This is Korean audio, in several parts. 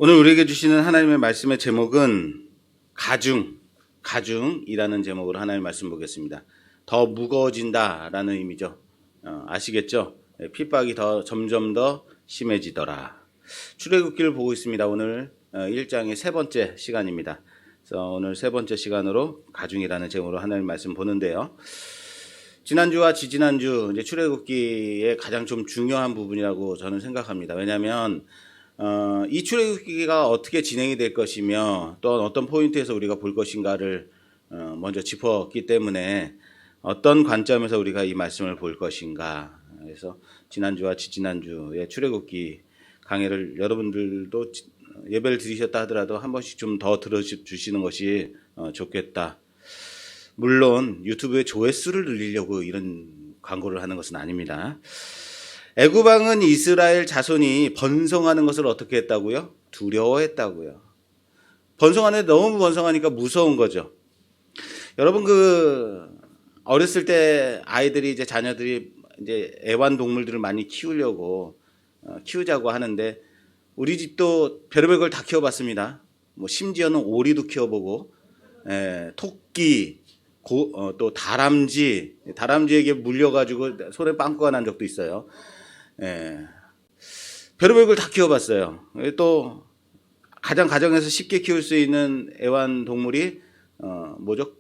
오늘 우리에게 주시는 하나님의 말씀의 제목은 가중이라는 제목으로 하나님의 말씀 보겠습니다. 더 무거워진다라는 의미죠. 아시겠죠? 핍박이 점점 더 심해지더라. 출애굽기를 보고 있습니다. 오늘 1장의 세 번째 시간입니다. 그래서 오늘 세 번째 시간으로 가중이라는 제목으로 하나님의 말씀 보는데요. 지난주와 지지난주 이제 출애굽기의 가장 좀 중요한 부분이라고 저는 생각합니다. 왜냐하면 이 출애굽기가 어떻게 진행이 될 것이며 또 어떤 포인트에서 우리가 볼 것인가를 먼저 짚었기 때문에 어떤 관점에서 우리가 이 말씀을 볼 것인가. 그래서 지난주와 지지난주의 출애굽기 강해를 여러분들도 예배를 드리셨다 하더라도 한 번씩 좀 더 들어주시는 것이 좋겠다. 물론 유튜브에 조회수를 늘리려고 이런 광고를 하는 것은 아닙니다. 애굽 왕은 이스라엘 자손이 번성하는 것을 어떻게 했다고요? 두려워했다고요. 번성하는데 너무 번성하니까 무서운 거죠. 여러분 어렸을 때 아이들이 이제 자녀들이 이제 애완동물들을 많이 키우자고 하는데 우리 집도 별의별 걸 다 키워봤습니다. 뭐 심지어는 오리도 키워보고 토끼 또 다람쥐에게 물려가지고 손에 빵꾸가 난 적도 있어요. 별의별 걸 다 키워봤어요. 또 가장 가정에서 쉽게 키울 수 있는 애완동물이 뭐죠?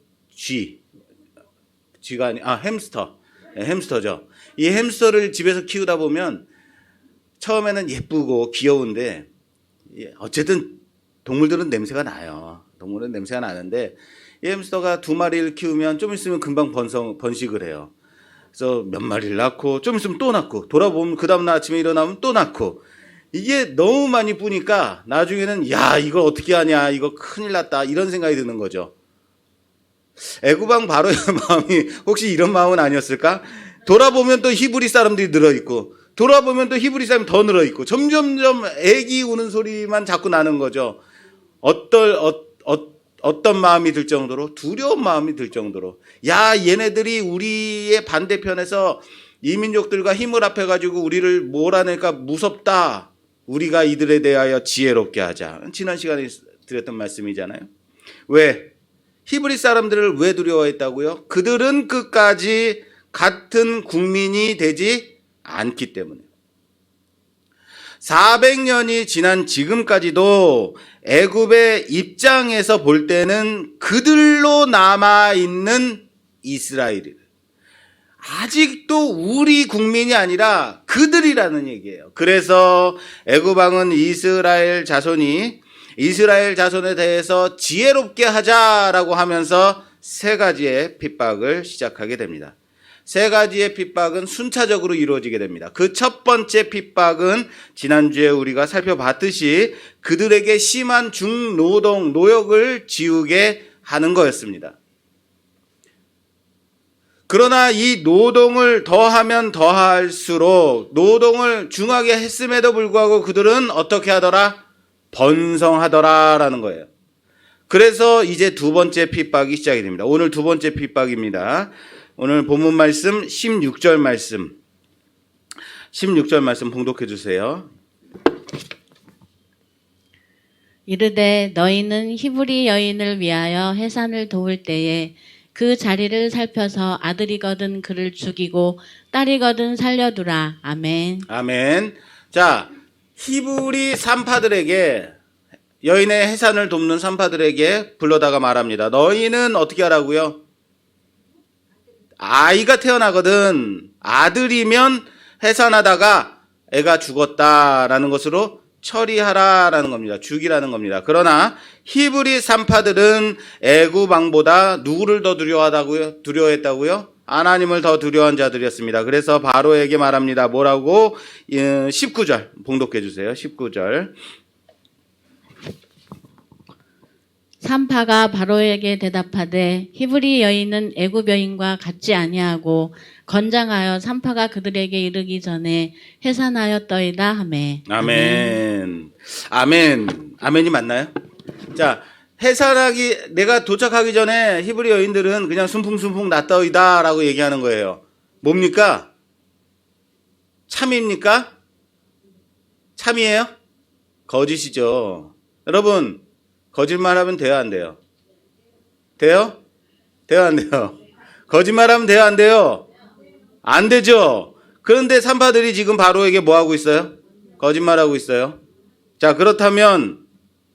쥐가 햄스터. 햄스터죠. 이 햄스터를 집에서 키우다 보면 처음에는 예쁘고 귀여운데 어쨌든 동물들은 냄새가 나요. 동물은 냄새가 나는데 이 햄스터가 2마리를 키우면 좀 있으면 금방 번식을 해요. 그래서 몇 마리를 낳고 좀 있으면 또 낳고 돌아보면 그 다음날 아침에 일어나면 또 낳고 이게 너무 많이 뿌니까 나중에는 야 이걸 어떻게 하냐 이거 큰일 났다 이런 생각이 드는 거죠. 애굽 왕 바로의 마음이 혹시 이런 마음은 아니었을까? 돌아보면 또 히브리 사람들이 늘어있고 돌아보면 또 히브리 사람이 더 늘어있고 점점점 애기 우는 소리만 자꾸 나는 거죠. 어떤 마음이 들 정도로 두려운 마음이 들 정도로 야 얘네들이 우리의 반대편에서 이민족들과 힘을 합해가지고 우리를 몰아내니까 무섭다. 우리가 이들에 대하여 지혜롭게 하자. 지난 시간에 드렸던 말씀이잖아요. 왜? 히브리 사람들을 왜 두려워했다고요? 그들은 끝까지 같은 국민이 되지 않기 때문에 400년이 지난 지금까지도 애굽의 입장에서 볼 때는 그들로 남아있는 이스라엘이 아직도 우리 국민이 아니라 그들이라는 얘기예요. 그래서 애굽 왕은 이스라엘 자손에 대해서 지혜롭게 하자라고 하면서 3가지의 핍박을 시작하게 됩니다. 3가지의 핍박은 순차적으로 이루어지게 됩니다. 그 첫 번째 핍박은 지난주에 우리가 살펴봤듯이 그들에게 심한 중노동, 노역을 지우게 하는 거였습니다. 그러나 이 노동을 더하면 더할수록 노동을 중하게 했음에도 불구하고 그들은 어떻게 하더라? 번성하더라라는 거예요. 그래서 이제 2번째 핍박이 시작이 됩니다. 오늘 2번째 핍박입니다. 오늘 본문 말씀 16절 말씀 봉독해 주세요. 이르되 너희는 히브리 여인을 위하여 해산을 도울 때에 그 자리를 살펴서 아들이거든 그를 죽이고 딸이거든 살려두라. 아멘. 아멘. 자, 히브리 산파들에게 여인의 해산을 돕는 산파들에게 불러다가 말합니다. 너희는 어떻게 하라고요? 아이가 태어나거든 아들이면 해산하다가 애가 죽었다라는 것으로 처리하라라는 겁니다. 죽이라는 겁니다. 그러나 히브리 산파들은 애굽 왕보다 누구를 더 두려워했다고요? 하나님을 더 두려워한 자들이었습니다. 그래서 바로에게 말합니다. 뭐라고? 19절 봉독해 주세요. 19절. 산파가 바로에게 대답하되 히브리 여인은 애굽 여인과 같지 아니하고 건장하여 산파가 그들에게 이르기 전에 해산하였더이다 하매. 아멘. 아멘이 맞나요? 자, 내가 도착하기 전에 히브리 여인들은 그냥 순풍순풍 났더이다 라고 얘기하는 거예요. 뭡니까? 참입니까? 참이에요? 거짓이죠. 여러분, 거짓말하면 돼요, 안 돼요? 돼요? 돼요, 안 돼요? 거짓말하면 돼요, 안 돼요? 안 되죠. 그런데 산파들이 지금 바로에게 뭐 하고 있어요? 거짓말하고 있어요. 자, 그렇다면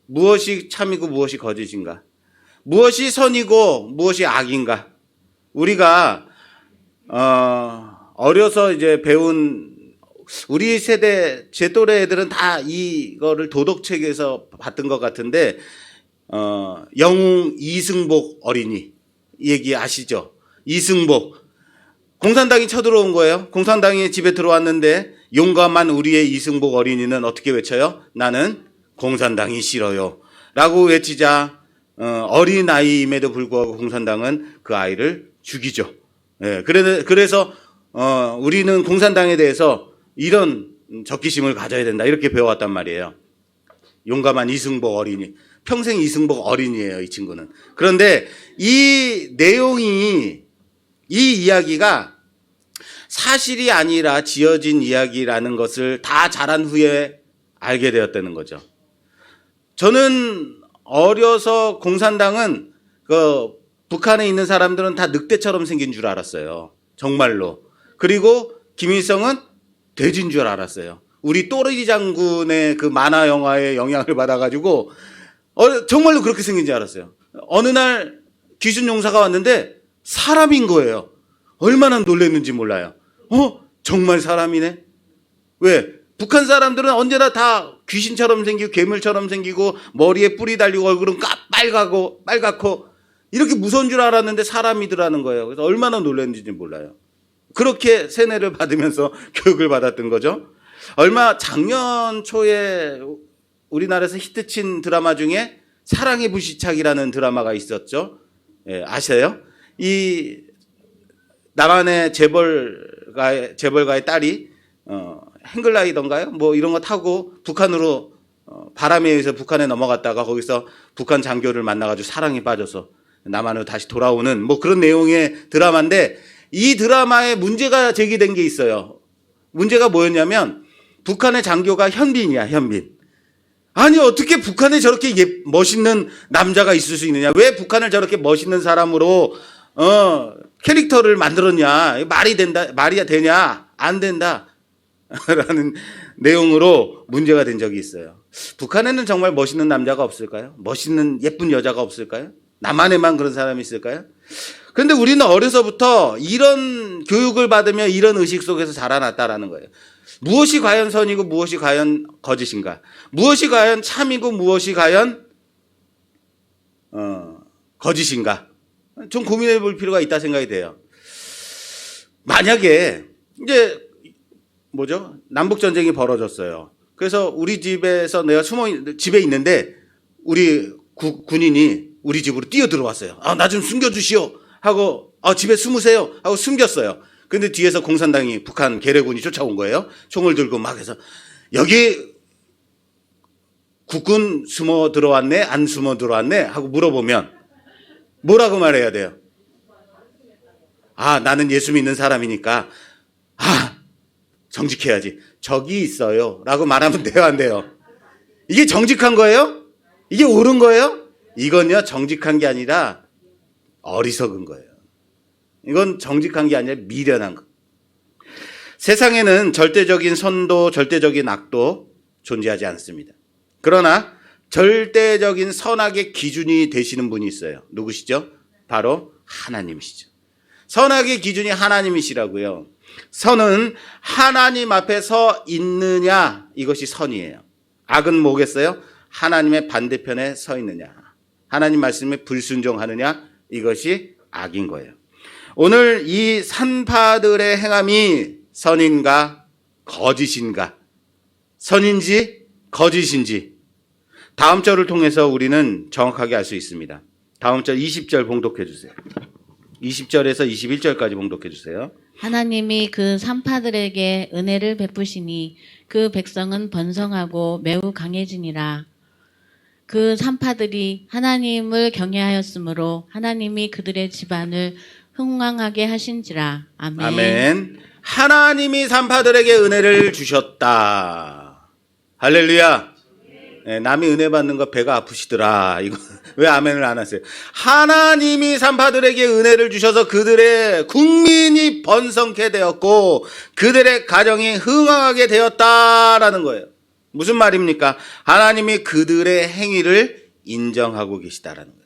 무엇이 참이고 무엇이 거짓인가? 무엇이 선이고 무엇이 악인가? 우리가 어려서 이제 배운 우리 세대 제 또래 애들은 다 이거를 도덕책에서 봤던 것 같은데 영웅 이승복 어린이 얘기 아시죠? 이승복 공산당이 쳐들어온 거예요. 공산당이 집에 들어왔는데 용감한 우리의 이승복 어린이는 어떻게 외쳐요? 나는 공산당이 싫어요 라고 외치자 어린 아이임에도 불구하고 공산당은 그 아이를 죽이죠. 예, 그래서 우리는 공산당에 대해서 이런 적기심을 가져야 된다 이렇게 배워왔단 말이에요. 용감한 이승복 어린이. 평생 이승복 어린이에요, 이 친구는. 그런데 이 내용이 이 이야기가 사실이 아니라 지어진 이야기라는 것을 다 자란 후에 알게 되었다는 거죠. 저는 어려서 공산당은 북한에 있는 사람들은 다 늑대처럼 생긴 줄 알았어요. 정말로. 그리고 김일성은 돼지인 줄 알았어요. 우리 또르지 장군의 그 만화 영화에 영향을 받아가지고 정말로 그렇게 생긴 줄 알았어요. 어느 날 귀순 용사가 왔는데 사람인 거예요. 얼마나 놀랐는지 몰라요. 정말 사람이네. 왜? 북한 사람들은 언제나 다 귀신처럼 생기고 괴물처럼 생기고 머리에 뿔이 달리고 얼굴은 빨갛고 이렇게 무서운 줄 알았는데 사람이더라는 거예요. 그래서 얼마나 놀랐는지 몰라요. 그렇게 세뇌를 받으면서 교육을 받았던 거죠. 작년 초에 우리나라에서 히트친 드라마 중에 사랑의 불시착이라는 드라마가 있었죠. 예, 아세요? 이 남한의 재벌가의 딸이 행글라이더인가요? 뭐 이런 거 타고 북한으로 바람에 의해서 북한에 넘어갔다가 거기서 북한 장교를 만나가지고 사랑에 빠져서 남한으로 다시 돌아오는 뭐 그런 내용의 드라마인데 이 드라마에 문제가 제기된 게 있어요. 문제가 뭐였냐면 북한의 장교가 현빈이야, 현빈. 아니 어떻게 북한에 저렇게 멋있는 남자가 있을 수 있느냐? 왜 북한을 저렇게 멋있는 사람으로 캐릭터를 만들었냐? 말이 되냐? 안 된다. 라는 내용으로 문제가 된 적이 있어요. 북한에는 정말 멋있는 남자가 없을까요? 멋있는 예쁜 여자가 없을까요? 남한에만 그런 사람이 있을까요? 그런데 우리는 어려서부터 이런 교육을 받으며 이런 의식 속에서 자라났다라는 거예요. 무엇이 과연 선이고 무엇이 과연 거짓인가? 무엇이 과연 참이고 무엇이 과연 거짓인가? 좀 고민해 볼 필요가 있다 생각이 돼요. 만약에 이제 남북 전쟁이 벌어졌어요. 그래서 우리 집에서 내가 집에 있는데 우리 군인이 우리 집으로 뛰어 들어왔어요. 나 좀 숨겨주시오 하고 집에 숨으세요 하고 숨겼어요. 근데 뒤에서 공산당이 북한 계례군이 쫓아온 거예요. 총을 들고 막 해서 여기 국군 숨어 들어왔네 안 숨어 들어왔네 하고 물어보면 뭐라고 말해야 돼요? 나는 예수 믿는 사람이니까 정직해야지. 저기 있어요 라고 말하면 돼요, 안 돼요? 이게 정직한 거예요? 이게 옳은 거예요? 이건요 정직한 게 아니라 어리석은 거예요. 이건 정직한 게 아니라 미련한 거. 세상에는 절대적인 선도 절대적인 악도 존재하지 않습니다. 그러나 절대적인 선악의 기준이 되시는 분이 있어요. 누구시죠? 바로 하나님이시죠. 선악의 기준이 하나님이시라고요. 선은 하나님 앞에 서 있느냐, 이것이 선이에요. 악은 뭐겠어요? 하나님의 반대편에 서 있느냐, 하나님 말씀에 불순종하느냐, 이것이 악인 거예요. 오늘 이 산파들의 행함이 선인가 거짓인가, 선인지 거짓인지 다음 절을 통해서 우리는 정확하게 알 수 있습니다. 다음 절 20절 봉독해 주세요. 20절에서 21절까지 봉독해 주세요. 하나님이 그 산파들에게 은혜를 베푸시니 그 백성은 번성하고 매우 강해지니라. 그 산파들이 하나님을 경외하였으므로 하나님이 그들의 집안을 흥왕하게 하신지라. 아멘. 아멘. 하나님이 산파들에게 은혜를 주셨다. 할렐루야. 남이 은혜 받는 거 배가 아프시더라. 이거 왜 아멘을 안 하세요? 하나님이 산파들에게 은혜를 주셔서 그들의 국민이 번성케 되었고 그들의 가정이 흥황하게 되었다라는 거예요. 무슨 말입니까? 하나님이 그들의 행위를 인정하고 계시다라는 거예요.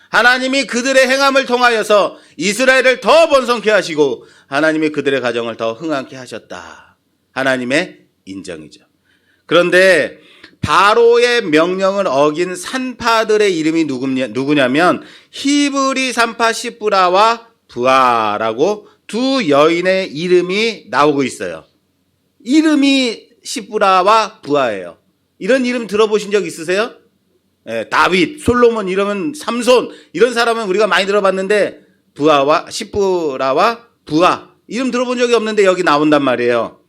하나님이 그들의 행함을 통하여서 이스라엘을 더 번성케 하시고 하나님이 그들의 가정을 더 흥하게 하셨다. 하나님의 인정이죠. 그런데 바로의 명령을 어긴 산파들의 이름이 누구냐면 히브리 산파 시브라와 부아라고 두 여인의 이름이 나오고 있어요. 이름이 시브라와 부아예요. 이런 이름 들어보신 적 있으세요? 다윗, 솔로몬 이러면 삼손 이런 사람은 우리가 많이 들어봤는데 부아와 시브라와 부아 이름 들어본 적이 없는데 여기 나온단 말이에요.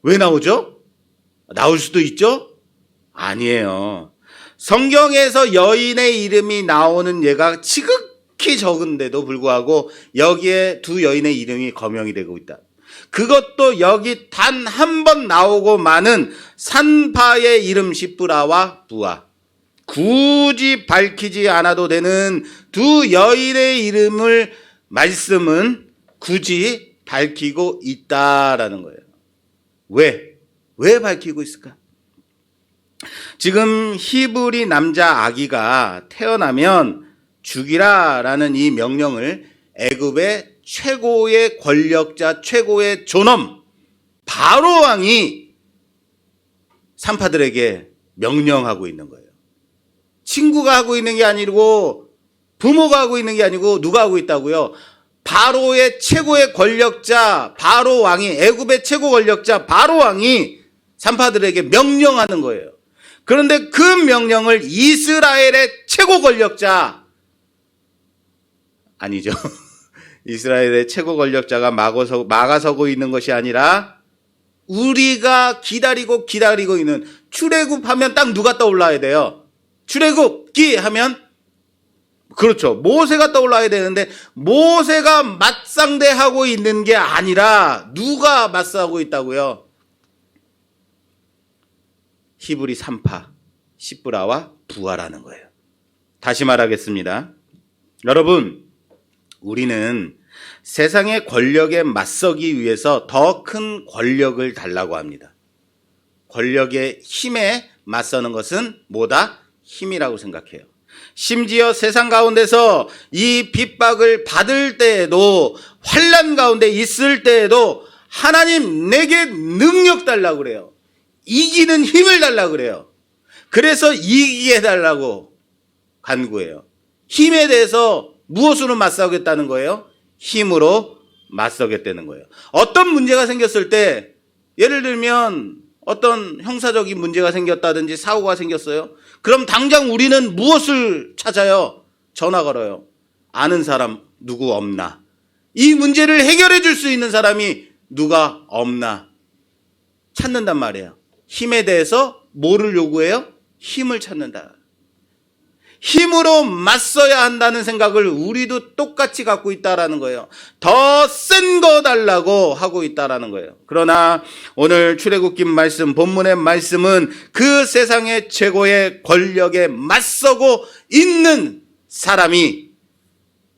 왜 나오죠? 나올 수도 있죠? 아니에요. 성경에서 여인의 이름이 나오는 예가 지극히 적은데도 불구하고 여기에 두 여인의 이름이 거명이 되고 있다. 그것도 여기 단 한 번 나오고 마는 산파의 이름 시브라와 부아. 굳이 밝히지 않아도 되는 두 여인의 이름을 말씀은 굳이 밝히고 있다라는 거예요. 왜 밝히고 있을까? 지금 히브리 남자 아기가 태어나면 죽이라라는 이 명령을 애굽의 최고의 권력자, 최고의 존엄 바로 왕이 산파들에게 명령하고 있는 거예요. 친구가 하고 있는 게 아니고 부모가 하고 있는 게 아니고 누가 하고 있다고요? 바로의 최고의 권력자 바로 왕이 애굽의 최고 권력자 바로 왕이 산파들에게 명령하는 거예요. 그런데 그 명령을 이스라엘의 최고 권력자 아니죠. 이스라엘의 최고 권력자가 막아서고 있는 것이 아니라 우리가 기다리고 있는 출애굽하면 딱 누가 떠올라야 돼요? 출애굽기 하면 그렇죠. 모세가 떠올라야 되는데 모세가 맞상대하고 있는 게 아니라 누가 맞서고 있다고요? 히브리 산파 시브라와 부아라는 거예요. 다시 말하겠습니다. 여러분, 우리는 세상의 권력에 맞서기 위해서 더 큰 권력을 달라고 합니다. 권력의 힘에 맞서는 것은 뭐다? 힘이라고 생각해요. 심지어 세상 가운데서 이 핍박을 받을 때에도 환난 가운데 있을 때에도 하나님 내게 능력 달라고 그래요. 이기는 힘을 달라고 그래요. 그래서 이기게 해달라고 간구해요. 힘에 대해서 무엇으로 맞서겠다는 거예요? 힘으로 맞서겠다는 거예요. 어떤 문제가 생겼을 때 예를 들면 어떤 형사적인 문제가 생겼다든지 사고가 생겼어요. 그럼 당장 우리는 무엇을 찾아요? 전화 걸어요. 아는 사람 누구 없나? 이 문제를 해결해 줄 수 있는 사람이 누가 없나? 찾는단 말이에요. 힘에 대해서 뭐를 요구해요? 힘을 찾는다. 힘으로 맞서야 한다는 생각을 우리도 똑같이 갖고 있다라는 거예요. 더 센 거 달라고 하고 있다라는 거예요. 그러나 오늘 출애굽기 말씀, 본문의 말씀은 그 세상의 최고의 권력에 맞서고 있는 사람이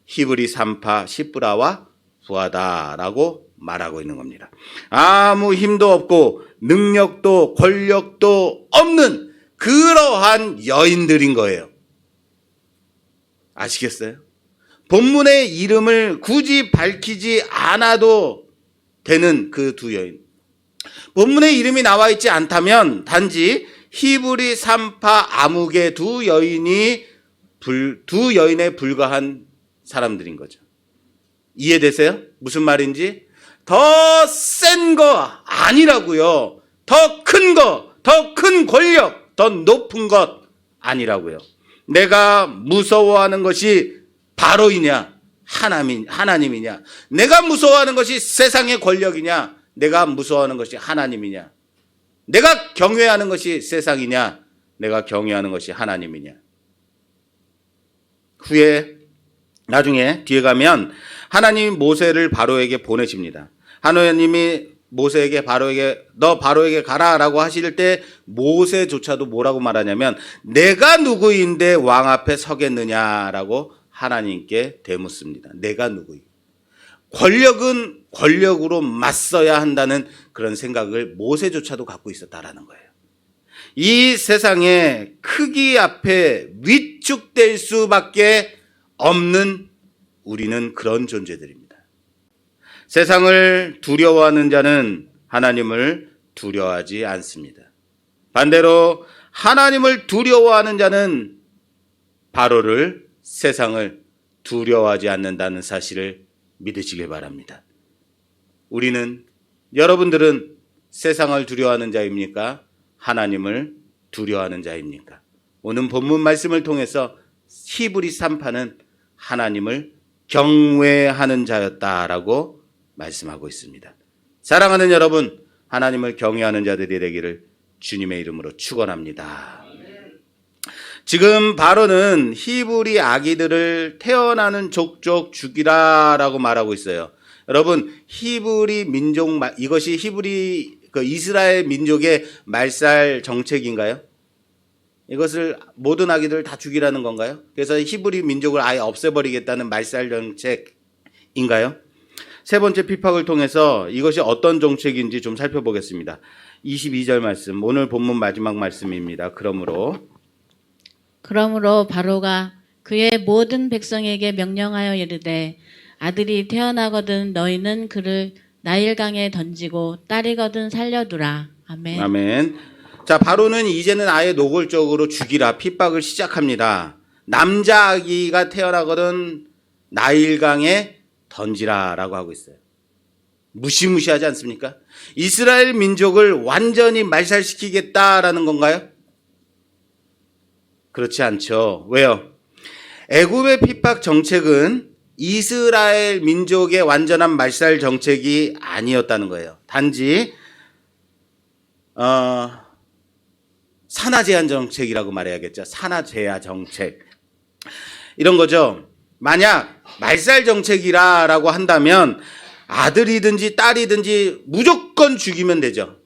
히브리 산파 시브라와 부아다라고 말하고 있는 겁니다. 아무 힘도 없고 능력도 권력도 없는 그러한 여인들인 거예요. 아시겠어요? 본문의 이름을 굳이 밝히지 않아도 되는 그 두 여인. 본문의 이름이 나와 있지 않다면 단지 히브리 산파 아묵의 두 여인에 불과한 사람들인 거죠. 이해되세요? 무슨 말인지? 더 센 거 아니라고요. 더 큰 거, 더 큰 권력, 더 높은 것 아니라고요. 내가 무서워하는 것이 바로이냐 하나님이냐, 내가 무서워하는 것이 세상의 권력이냐, 내가 무서워하는 것이 하나님이냐, 내가 경외하는 것이 세상이냐, 내가 경외하는 것이 하나님이냐. 나중에 뒤에 가면 하나님이 모세를 바로에게 보내십니다. 하나님이 모세에게 너 바로에게 가라라고 하실 때 모세조차도 뭐라고 말하냐면 내가 누구인데 왕 앞에 서겠느냐라고 하나님께 대묻습니다. 내가 누구이? 권력은 권력으로 맞서야 한다는 그런 생각을 모세조차도 갖고 있었다라는 거예요. 이 세상의 크기 앞에 위축될 수밖에 없는 우리는 그런 존재들입니다. 세상을 두려워하는 자는 하나님을 두려워하지 않습니다. 반대로 하나님을 두려워하는 자는 바로를, 세상을 두려워하지 않는다는 사실을 믿으시길 바랍니다. 여러분들은 세상을 두려워하는 자입니까? 하나님을 두려워하는 자입니까? 오늘 본문 말씀을 통해서 히브리 3파는 하나님을 경외하는 자였다라고 말씀하고 있습니다. 사랑하는 여러분, 하나님을 경외하는 자들이 되기를 주님의 이름으로 축원합니다. 지금 바로는 히브리 아기들을 태어나는 족족 죽이라라고 말하고 있어요. 여러분, 히브리 민족, 이것이 이스라엘 민족의 말살 정책인가요? 이것을 모든 아기들을 다 죽이라는 건가요? 그래서 히브리 민족을 아예 없애버리겠다는 말살 정책인가요? 세 번째 핍박을 통해서 이것이 어떤 정책인지 좀 살펴보겠습니다. 22절 말씀, 오늘 본문 마지막 말씀입니다. 그러므로 바로가 그의 모든 백성에게 명령하여 이르되 아들이 태어나거든 너희는 그를 나일강에 던지고 딸이거든 살려두라. 아멘. 아멘. 자, 바로는 이제는 아예 노골적으로 죽이라 핍박을 시작합니다. 남자 아기가 태어나거든 나일강에 던지라라고 하고 있어요. 무시무시하지 않습니까? 이스라엘 민족을 완전히 말살시키겠다라는 건가요? 그렇지 않죠. 왜요? 애굽의 핍박 정책은 이스라엘 민족의 완전한 말살 정책이 아니었다는 거예요. 단지 산하 제한 정책이라고 말해야겠죠. 산하 제한 정책. 이런 거죠. 만약 말살 정책이라고 한다면 아들이든지 딸이든지 무조건 죽이면 되죠.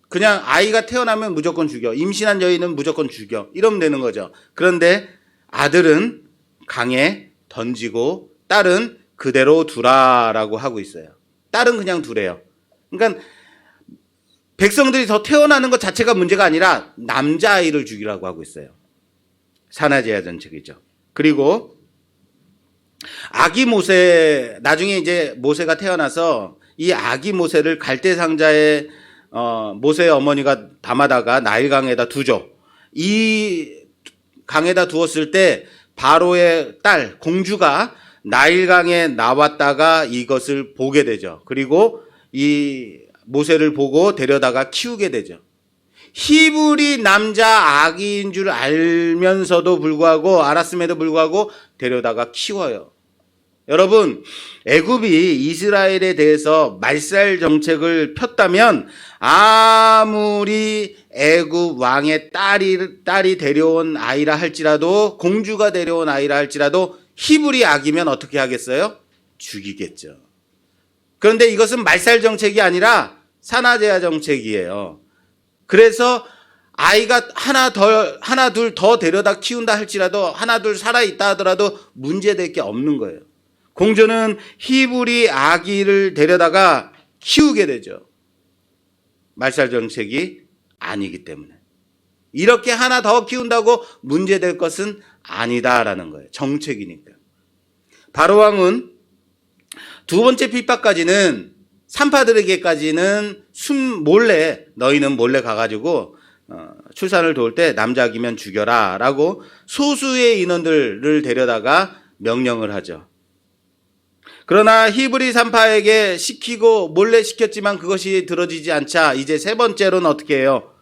그냥 아이가 태어나면 무조건 죽여. 임신한 여인은 무조건 죽여. 이러면 되는 거죠. 그런데 아들은 강에 던지고 딸은 그대로 두라라고 하고 있어요. 딸은 그냥 두래요. 그러니까 백성들이 더 태어나는 것 자체가 문제가 아니라 남자아이를 죽이라고 하고 있어요. 산하제한 정책이죠. 그리고 아기 모세, 나중에 이제 모세가 태어나서 이 아기 모세를 갈대 상자에 모세의 어머니가 담아다가 나일강에다 두죠. 이 강에다 두었을 때 바로의 딸 공주가 나일강에 나왔다가 이것을 보게 되죠. 그리고 이 모세를 보고 데려다가 키우게 되죠. 히브리 남자 아기인 줄 알았음에도 불구하고 데려다가 키워요. 여러분, 애굽이 이스라엘에 대해서 말살 정책을 폈다면 아무리 애굽 왕의 딸이 데려온 아이라 할지라도, 공주가 데려온 아이라 할지라도 히브리 아기면 어떻게 하겠어요? 죽이겠죠. 그런데 이것은 말살 정책이 아니라 산하제한 정책이에요. 그래서 아이가 하나 둘 더 데려다 키운다 할지라도, 하나 둘 살아있다 하더라도 문제될 게 없는 거예요. 공주는 히브리 아기를 데려다가 키우게 되죠. 말살 정책이 아니기 때문에. 이렇게 하나 더 키운다고 문제될 것은 아니다라는 거예요. 정책이니까. 바로 왕은 두 번째 핍박까지는, 산파들에게까지는 너희는 몰래 가가지고 출산을 도울 때 남자 아기면 죽여라 라고 소수의 인원들을 데려다가 명령을 하죠. 그러나 히브리 산파에게 몰래 시켰지만 그것이 들어지지 않자 이제 세 번째로는 어떻게 해요?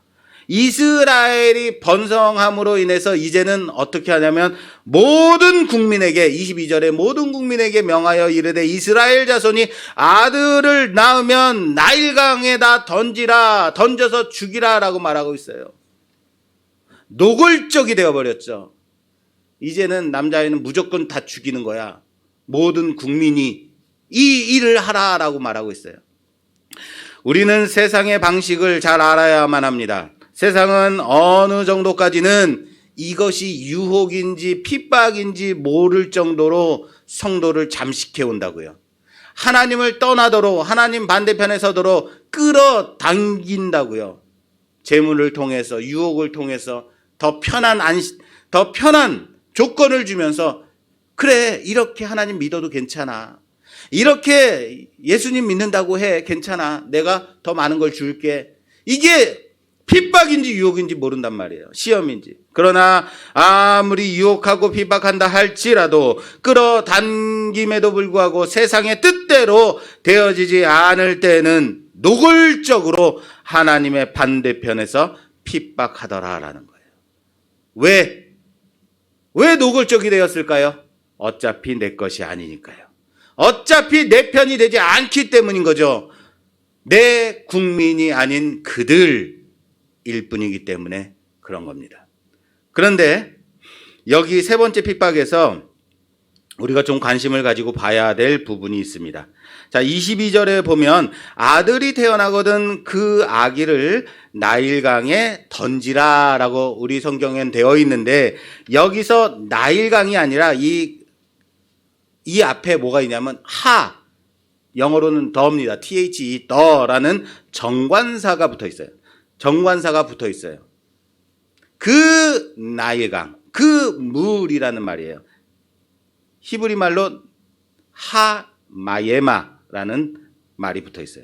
이스라엘이 번성함으로 인해서 이제는 어떻게 하냐면 모든 국민에게, 22절에 모든 국민에게 명하여 이르되 이스라엘 자손이 아들을 낳으면 나일강에다 던져서 죽이라 라고 말하고 있어요. 노골적이 되어버렸죠. 이제는 남자아이는 무조건 다 죽이는 거야. 모든 국민이 이 일을 하라라고 말하고 있어요. 우리는 세상의 방식을 잘 알아야만 합니다. 세상은 어느 정도까지는 이것이 유혹인지 핍박인지 모를 정도로 성도를 잠식해 온다고요. 하나님을 떠나도록, 하나님 반대편에 서도록 끌어당긴다고요. 재물을 통해서, 유혹을 통해서 더 편한 조건을 주면서, 그래, 이렇게 하나님 믿어도 괜찮아. 이렇게 예수님 믿는다고 해. 괜찮아. 내가 더 많은 걸 줄게. 이게 핍박인지 유혹인지 모른단 말이에요. 시험인지. 그러나 아무리 유혹하고 핍박한다 할지라도 끌어당김에도 불구하고 세상의 뜻대로 되어지지 않을 때는 노골적으로 하나님의 반대편에서 핍박하더라라는 거예요. 왜 노골적이 되었을까요? 어차피 내 것이 아니니까요. 어차피 내 편이 되지 않기 때문인 거죠. 내 국민이 아닌 그들일 뿐이기 때문에 그런 겁니다. 그런데 여기 세 번째 핍박에서 우리가 좀 관심을 가지고 봐야 될 부분이 있습니다. 자, 22절에 보면 아들이 태어나거든 그 아기를 나일강에 던지라라고 우리 성경엔 되어 있는데, 여기서 나일강이 아니라 이 앞에 뭐가 있냐면 영어로는 더입니다. THE, 더라는 정관사가 붙어 있어요. 정관사가 붙어 있어요. 그 나일강, 그 물이라는 말이에요. 히브리 말로 하마예마라는 말이 붙어 있어요.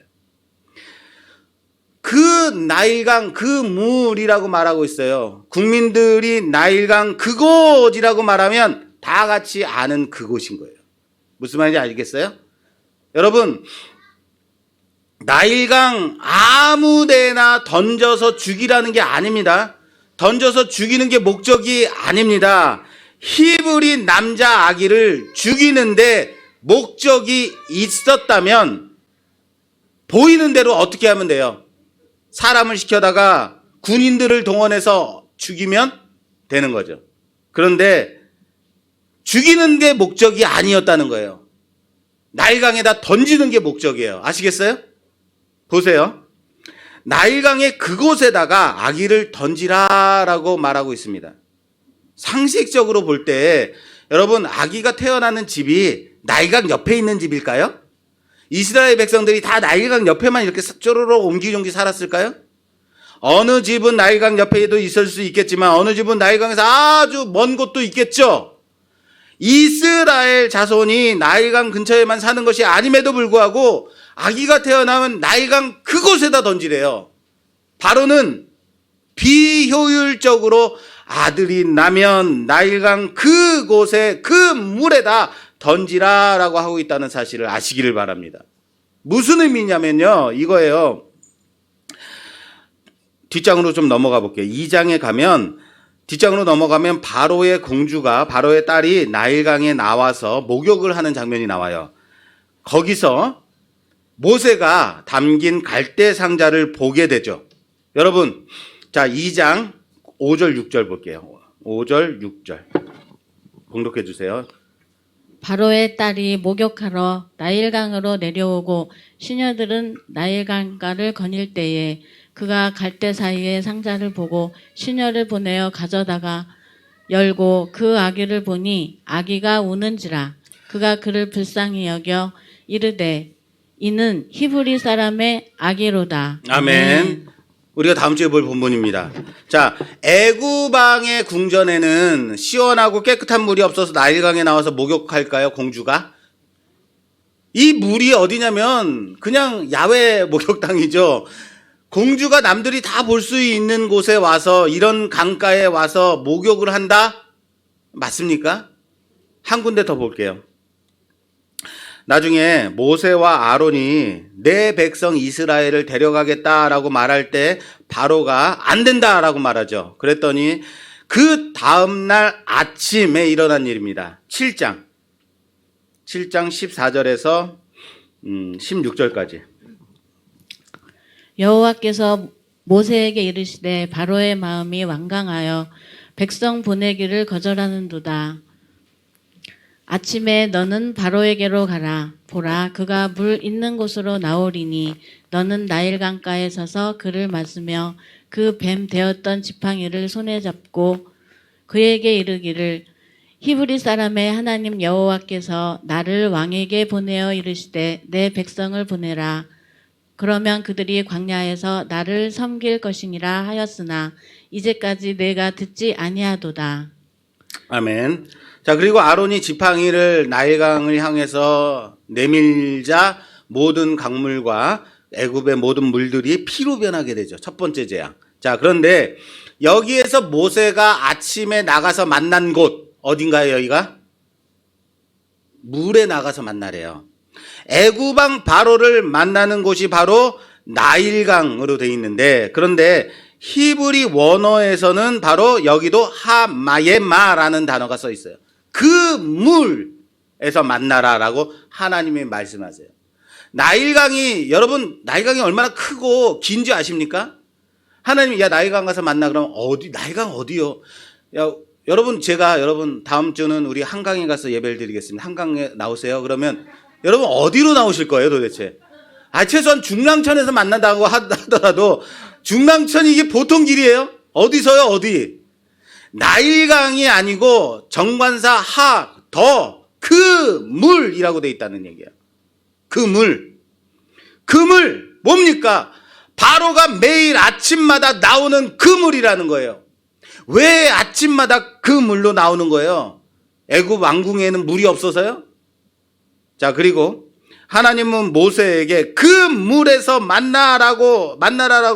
그 나일강, 그 물이라고 말하고 있어요. 국민들이 나일강 그곳이라고 말하면 다 같이 아는 그곳인 거예요. 무슨 말인지 알겠어요? 여러분, 나일강 아무 데나 던져서 죽이라는 게 아닙니다. 던져서 죽이는 게 목적이 아닙니다. 히브리 남자 아기를 죽이는데 목적이 있었다면 보이는 대로 어떻게 하면 돼요? 사람을 시켜다가 군인들을 동원해서 죽이면 되는 거죠. 그런데 죽이는 게 목적이 아니었다는 거예요. 나일강에다 던지는 게 목적이에요. 아시겠어요? 보세요. 나일강의 그곳에다가 아기를 던지라라고 말하고 있습니다. 상식적으로 볼 때 여러분, 아기가 태어나는 집이 나일강 옆에 있는 집일까요? 이스라엘 백성들이 다 나일강 옆에만 이렇게 쪼로록 옹기종기 살았을까요? 어느 집은 나일강 옆에도 있을 수 있겠지만 어느 집은 나일강에서 아주 먼 곳도 있겠죠. 이스라엘 자손이 나일강 근처에만 사는 것이 아님에도 불구하고 아기가 태어나면 나일강 그곳에다 던지래요. 바로는 비효율적으로 아들이 나면 나일강 그곳에 그 물에다 던지라라고 하고 있다는 사실을 아시기를 바랍니다. 무슨 의미냐면요, 이거예요. 뒷장으로 좀 넘어가 볼게요. 2장에 가면, 뒷장으로 넘어가면 바로의 공주가, 바로의 딸이 나일강에 나와서 목욕을 하는 장면이 나와요. 거기서 모세가 담긴 갈대 상자를 보게 되죠. 여러분, 자, 2장 5절 6절 볼게요. 5절 6절 봉독해 주세요. 바로의 딸이 목욕하러 나일강으로 내려오고 시녀들은 나일강가를 거닐 때에 그가 갈대 사이에 상자를 보고 시녀를 보내어 가져다가 열고 그 아기를 보니 아기가 우는지라. 그가 그를 불쌍히 여겨 이르되 이는 히브리 사람의 아기로다. 아멘. 우리가 다음 주에 볼 본문입니다. 자, 애구방의 궁전에는 시원하고 깨끗한 물이 없어서 나일강에 나와서 목욕할까요, 공주가? 이 물이 어디냐면 그냥 야외 목욕탕이죠. 공주가 남들이 다 볼 수 있는 곳에 와서, 이런 강가에 와서 목욕을 한다? 맞습니까? 한 군데 더 볼게요. 나중에 모세와 아론이 내 백성 이스라엘을 데려가겠다라고 말할 때 바로가 안 된다라고 말하죠. 그랬더니 그 다음날 아침에 일어난 일입니다. 7장 14절에서 16절까지. 여호와께서 모세에게 이르시되 바로의 마음이 완강하여 백성 보내기를 거절하는도다. 아침에 너는 바로에게로 가라. 보라, 그가 물 있는 곳으로 나오리니 너는 나일 강가에 서서 그를 맞으며 그 뱀 되었던 지팡이를 손에 잡고 그에게 이르기를 히브리 사람의 하나님 여호와께서 나를 왕에게 보내어 이르시되 내 백성을 보내라. 그러면 그들이 광야에서 나를 섬길 것이니라 하였으나 이제까지 내가 듣지 아니하도다. 아멘. 자, 그리고 아론이 지팡이를 나일강을 향해서 내밀자 모든 강물과 애굽의 모든 물들이 피로 변하게 되죠. 첫 번째 재앙. 자, 그런데 여기에서 모세가 아침에 나가서 만난 곳 어딘가요, 여기가? 물에 나가서 만나래요. 애굽 왕 바로를 만나는 곳이 바로 나일강으로 되어 있는데, 그런데 히브리 원어에서는 바로 여기도 하마예마라는 단어가 써 있어요. 그 물에서 만나라라고 하나님이 말씀하세요. 나일강이, 여러분 나일강이 얼마나 크고 긴지 아십니까? 하나님이 야 나일강 가서 만나. 그러면 어디, 나일강 어디요? 야, 여러분 여러분 다음 주는 우리 한강에 가서 예배를 드리겠습니다. 한강에 나오세요. 그러면 여러분 어디로 나오실 거예요 도대체? 최소한 중랑천에서 만난다고 하더라도 중랑천이 이게 보통 길이에요? 어디서요? 어디? 나일강이 아니고 정관사 그 물이라고 돼 있다는 얘기예요. 그 물 뭡니까? 바로가 매일 아침마다 나오는 그 물이라는 거예요. 왜 아침마다 그 물로 나오는 거예요? 애굽 왕궁에는 물이 없어서요? 자, 그리고 하나님은 모세에게 그 물에서 만나라고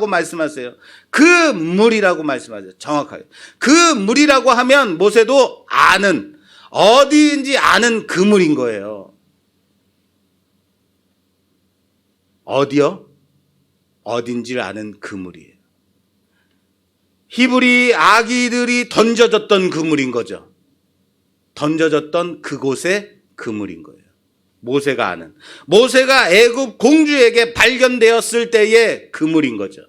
말씀하세요. 그 물이라고 말씀하세요. 정확하게. 그 물이라고 하면 모세도 아는, 어디인지 아는 그 물인 거예요. 어디요? 어딘지를 아는 그 물이에요. 히브리 아기들이 던져졌던 그 물인 거죠. 던져졌던 그곳의 그 물인 거예요. 모세가 아는, 모세가 애굽 공주에게 발견되었을 때의 그 물인 거죠.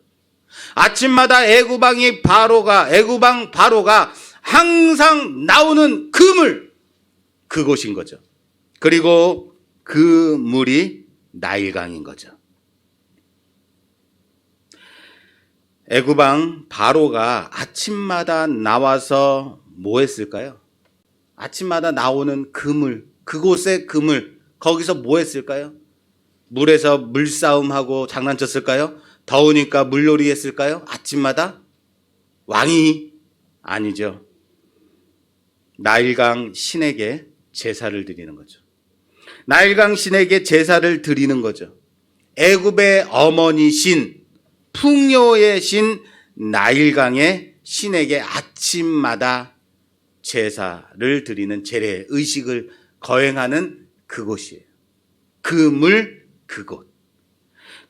아침마다 애굽 왕 바로가 항상 나오는 그 물, 그곳인 거죠. 그리고 그 물이 나일강인 거죠. 애굽 왕 바로가 아침마다 나와서 뭐 했을까요? 아침마다 나오는 그 물, 그곳의 그 물, 거기서 뭐 했을까요? 물에서 물싸움하고 장난쳤을까요? 더우니까 물놀이 했을까요? 아침마다? 왕이? 아니죠. 나일강 신에게 제사를 드리는 거죠. 나일강 신에게 제사를 드리는 거죠. 애굽의 어머니 신, 풍요의 신 나일강의 신에게 아침마다 제사를 드리는 제례, 의식을 거행하는 그곳이에요. 그 물, 그곳.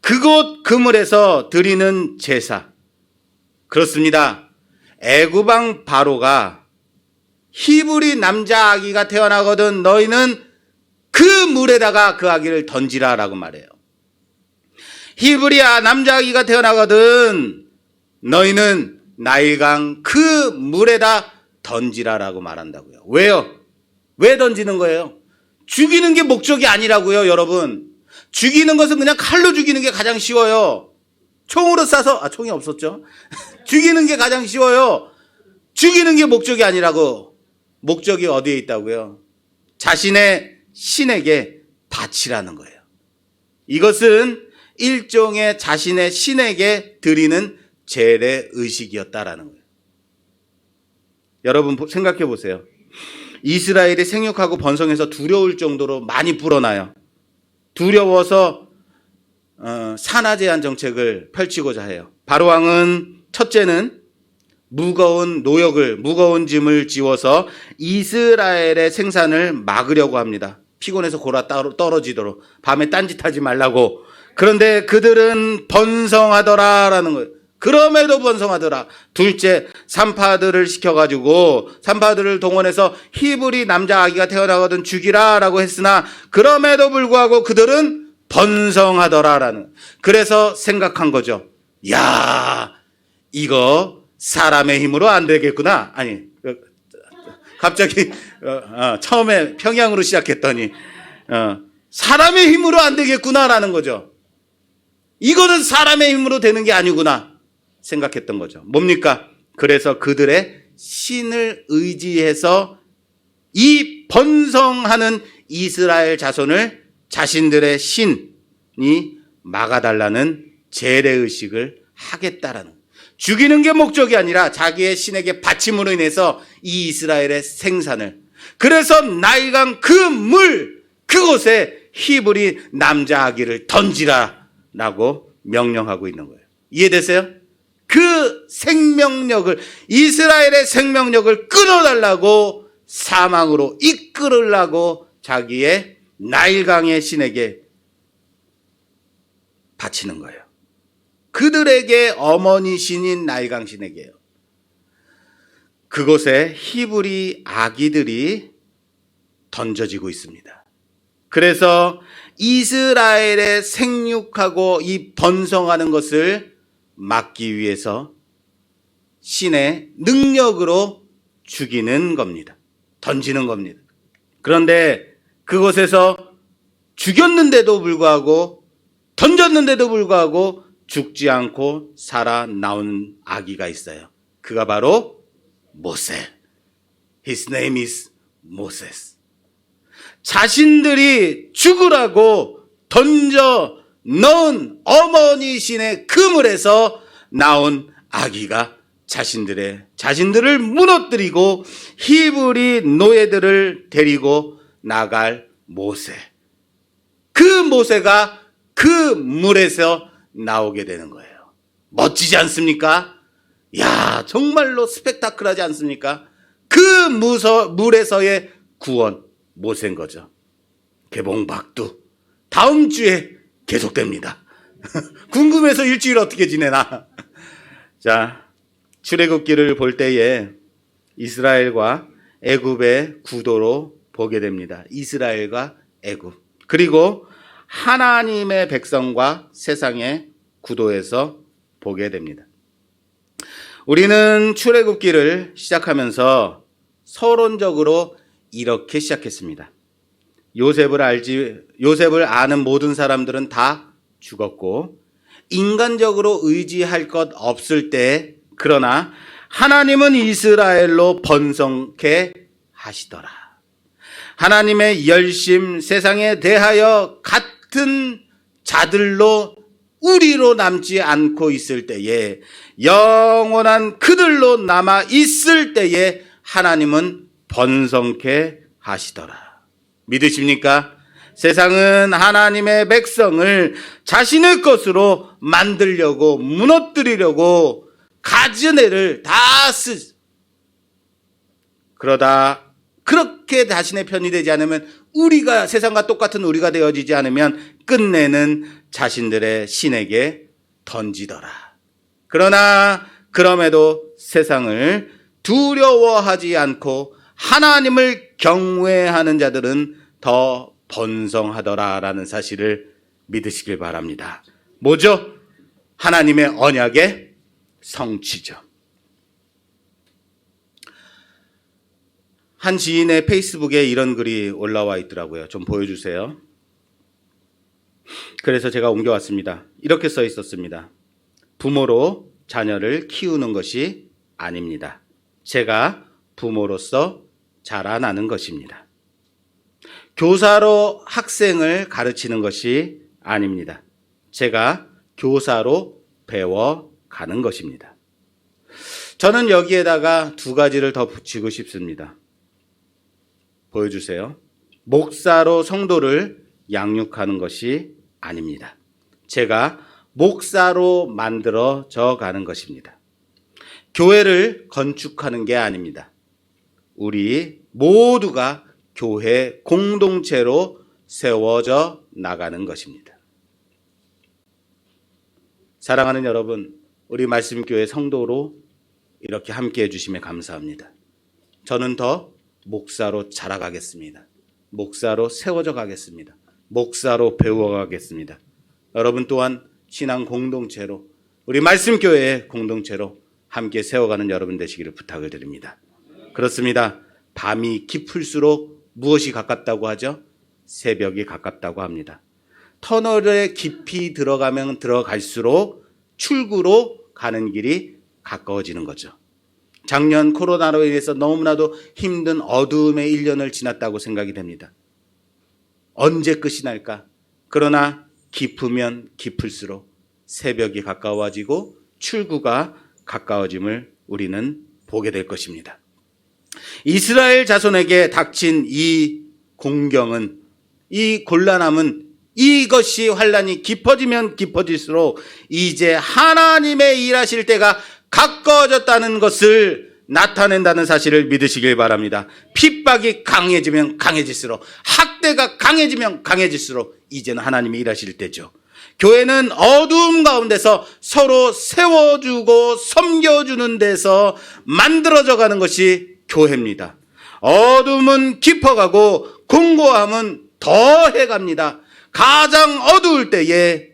그곳 그물에서 드리는 제사. 그렇습니다. 애굽 왕 바로가 히브리 남자 아기가 태어나거든 너희는 그 물에다가 그 아기를 던지라라고 말해요. 히브리 남자 아기가 태어나거든 너희는 나일강 그 물에다 던지라라고 말한다고요. 왜요? 왜 던지는 거예요? 죽이는 게 목적이 아니라고요, 여러분. 죽이는 것은 그냥 칼로 죽이는 게 가장 쉬워요. 총으로 쏴서, 총이 없었죠. 죽이는 게 가장 쉬워요. 죽이는 게 목적이 아니라고. 목적이 어디에 있다고요? 자신의 신에게 바치라는 거예요. 이것은 일종의 자신의 신에게 드리는 제례 의식이었다라는 거예요. 여러분 생각해 보세요. 이스라엘이 생육하고 번성해서 두려울 정도로 많이 불어나요. 두려워서 산하 제한 정책을 펼치고자 해요. 바로 왕은 첫째는 무거운 짐을 지워서 이스라엘의 생산을 막으려고 합니다. 피곤해서 골아 떨어지도록 밤에 딴짓하지 말라고. 그런데 그들은 번성하더라라는 거예요. 그럼에도 번성하더라. 둘째, 산파들을 시켜가지고 산파들을 동원해서 히브리 남자 아기가 태어나거든 죽이라라고 했으나 그럼에도 불구하고 그들은 번성하더라라는. 그래서 생각한 거죠. 야, 이거 사람의 힘으로 안 되겠구나. 아니, 갑자기 처음에 평양으로 시작했더니 사람의 힘으로 안 되겠구나라는 거죠. 이거는 사람의 힘으로 되는 게 아니구나 생각했던 거죠. 뭡니까? 그래서 그들의 신을 의지해서 이 번성하는 이스라엘 자손을 자신들의 신이 막아달라는 재래의식을 하겠다라는, 죽이는 게 목적이 아니라 자기의 신에게 바침으로 인해서 이 이스라엘의 생산을, 그래서 나일강 그 물 그곳에 히브리 남자 아기를 던지라라고 명령하고 있는 거예요. 이해되세요? 그 생명력을, 이스라엘의 생명력을 끊어달라고 사망으로 이끌으려고 자기의 나일강의 신에게 바치는 거예요. 그들에게 어머니 신인 나일강 신에게요. 그곳에 히브리 아기들이 던져지고 있습니다. 그래서 이스라엘의 생육하고 이 번성하는 것을 막기 위해서 신의 능력으로 죽이는 겁니다. 던지는 겁니다. 그런데 그곳에서 죽였는데도 불구하고, 던졌는데도 불구하고 죽지 않고 살아나온 아기가 있어요. 그가 바로 모세. His name is Moses. 자신들이 죽으라고 던져 넣은 어머니 신의 그물에서 나온 아기가 자신들을 무너뜨리고 히브리 노예들을 데리고 나갈 모세. 그 모세가 그 물에서 나오게 되는 거예요. 멋지지 않습니까? 야, 정말로 스펙타클하지 않습니까? 그 물에서의 구원, 모세인 거죠. 개봉박두. 다음 주에 계속됩니다. 궁금해서 일주일 어떻게 지내나. 자, 출애굽기를 볼 때에 이스라엘과 애굽의 구도로 보게 됩니다. 이스라엘과 애굽. 그리고 하나님의 백성과 세상의 구도에서 보게 됩니다. 우리는 출애굽기를 시작하면서 서론적으로 이렇게 시작했습니다. 요셉을 아는 모든 사람들은 다 죽었고 인간적으로 의지할 것 없을 때, 그러나 하나님은 이스라엘로 번성케 하시더라. 하나님의 열심, 세상에 대하여 같은 자들로 우리로 남지 않고 있을 때에, 영원한 그들로 남아 있을 때에 하나님은 번성케 하시더라. 믿으십니까? 세상은 하나님의 백성을 자신의 것으로 만들려고, 무너뜨리려고 가진 애를 다 쓰죠. 그러다 그렇게 자신의 편이 되지 않으면, 우리가 세상과 똑같은 우리가 되어지지 않으면 끝내는 자신들의 신에게 던지더라. 그러나 그럼에도 세상을 두려워하지 않고 하나님을 경외하는 자들은 더 번성하더라라는 사실을 믿으시길 바랍니다. 뭐죠? 하나님의 언약의 성취죠. 한 지인의 페이스북에 이런 글이 올라와 있더라고요. 좀 보여주세요. 그래서 제가 옮겨왔습니다. 이렇게 써 있었습니다. 부모로 자녀를 키우는 것이 아닙니다. 제가 부모로서 자라나는 것입니다. 교사로 학생을 가르치는 것이 아닙니다. 제가 교사로 배워가는 것입니다. 저는 여기에다가 두 가지를 더 붙이고 싶습니다. 보여주세요. 목사로 성도를 양육하는 것이 아닙니다. 제가 목사로 만들어져 가는 것입니다. 교회를 건축하는 게 아닙니다. 우리 모두가 교회 공동체로 세워져 나가는 것입니다. 사랑하는 여러분, 우리 말씀교회 성도로 이렇게 함께 해주시면 감사합니다. 저는 더 목사로 자라가겠습니다. 목사로 세워져 가겠습니다. 목사로 배워가겠습니다. 여러분 또한 신앙 공동체로, 우리 말씀교회의 공동체로 함께 세워가는 여러분 되시기를 부탁을 드립니다. 그렇습니다. 밤이 깊을수록 무엇이 가깝다고 하죠? 새벽이 가깝다고 합니다. 터널에 깊이 들어가면 들어갈수록 출구로 가는 길이 가까워지는 거죠. 작년 코로나로 인해서 너무나도 힘든 어두움의 1년을 지났다고 생각이 됩니다. 언제 끝이 날까? 그러나 깊으면 깊을수록 새벽이 가까워지고 출구가 가까워짐을 우리는 보게 될 것입니다. 이스라엘 자손에게 닥친 이 공경은, 이 곤란함은, 이것이 환란이 깊어지면 깊어질수록 이제 하나님의 일하실 때가 가까워졌다는 것을 나타낸다는 사실을 믿으시길 바랍니다. 핍박이 강해지면 강해질수록, 학대가 강해지면 강해질수록 이제는 하나님이 일하실 때죠. 교회는 어두움 가운데서 서로 세워주고 섬겨주는 데서 만들어져 가는 것이 교회입니다. 어둠은 깊어가고 공고함은 더해갑니다. 가장 어두울 때에,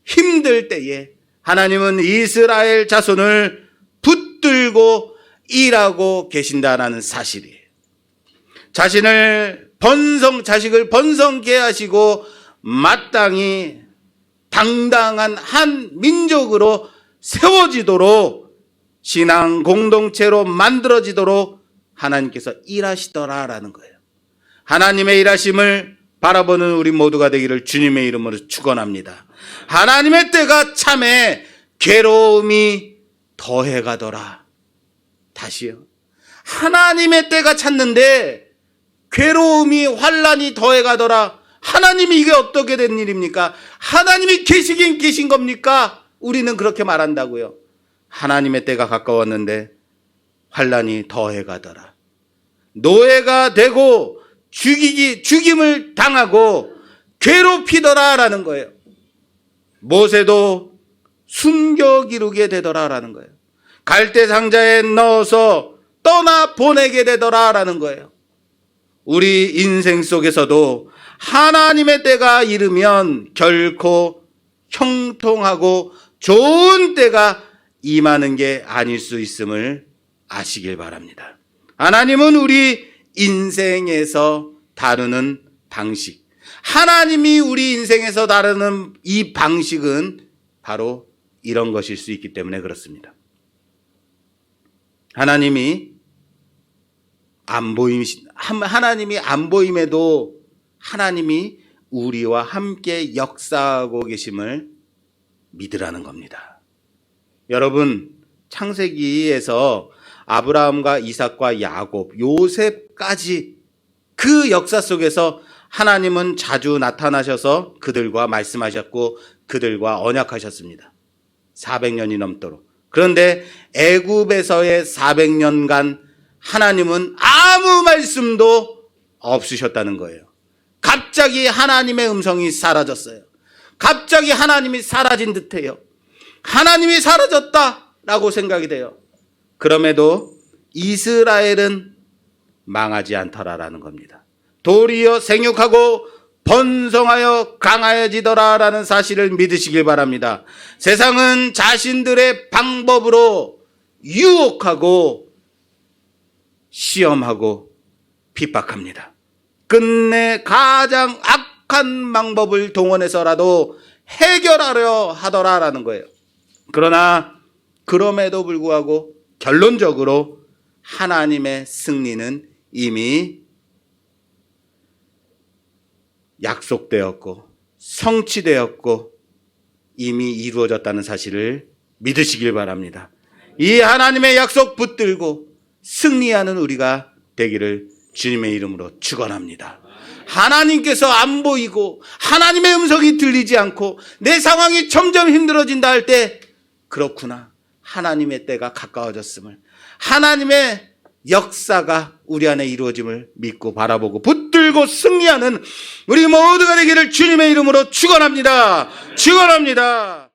힘들 때에 하나님은 이스라엘 자손을 붙들고 일하고 계신다라는 사실이에요. 자식을 번성케 하시고 마땅히 당당한 한 민족으로 세워지도록, 신앙 공동체로 만들어지도록 하나님께서 일하시더라라는 거예요. 하나님의 일하심을 바라보는 우리 모두가 되기를 주님의 이름으로 축원합니다. 하나님의 때가 참에 괴로움이 더해가더라. 다시요. 하나님의 때가 찼는데 괴로움이, 환란이 더해가더라. 하나님이 이게 어떻게 된 일입니까? 하나님이 계시긴 계신 겁니까? 우리는 그렇게 말한다고요. 하나님의 때가 가까웠는데 환란이 더해가더라. 노예가 되고 죽임을 당하고 괴롭히더라라는 거예요. 모세도 숨겨 기르게 되더라라는 거예요. 갈대 상자에 넣어서 떠나 보내게 되더라라는 거예요. 우리 인생 속에서도 하나님의 때가 이르면 결코 형통하고 좋은 때가 임하는 게 아닐 수 있음을 아시길 바랍니다. 하나님은 우리 인생에서 다루는 방식, 하나님이 우리 인생에서 다루는 이 방식은 바로 이런 것일 수 있기 때문에 그렇습니다. 하나님이 안 보임에도 하나님이 우리와 함께 역사하고 계심을 믿으라는 겁니다. 여러분, 창세기에서 아브라함과 이삭과 야곱, 요셉까지 그 역사 속에서 하나님은 자주 나타나셔서 그들과 말씀하셨고 그들과 언약하셨습니다. 400년이 넘도록. 그런데 애굽에서의 400년간 하나님은 아무 말씀도 없으셨다는 거예요. 갑자기 하나님의 음성이 사라졌어요. 갑자기 하나님이 사라진 듯해요. 하나님이 사라졌다라고 생각이 돼요. 그럼에도 이스라엘은 망하지 않더라라는 겁니다. 도리어 생육하고 번성하여 강하여지더라라는 사실을 믿으시길 바랍니다. 세상은 자신들의 방법으로 유혹하고 시험하고 핍박합니다. 끝내 가장 악한 방법을 동원해서라도 해결하려 하더라라는 거예요. 그러나 그럼에도 불구하고 결론적으로 하나님의 승리는 이미 약속되었고 성취되었고 이미 이루어졌다는 사실을 믿으시길 바랍니다. 이 하나님의 약속 붙들고 승리하는 우리가 되기를 주님의 이름으로 축원합니다. 하나님께서 안 보이고 하나님의 음성이 들리지 않고 내 상황이 점점 힘들어진다 할 때, 그렇구나, 하나님의 때가 가까워졌음을, 하나님의 역사가 우리 안에 이루어짐을 믿고 바라보고 붙들고 승리하는 우리 모두가 되기를 주님의 이름으로 축원합니다. 축원합니다.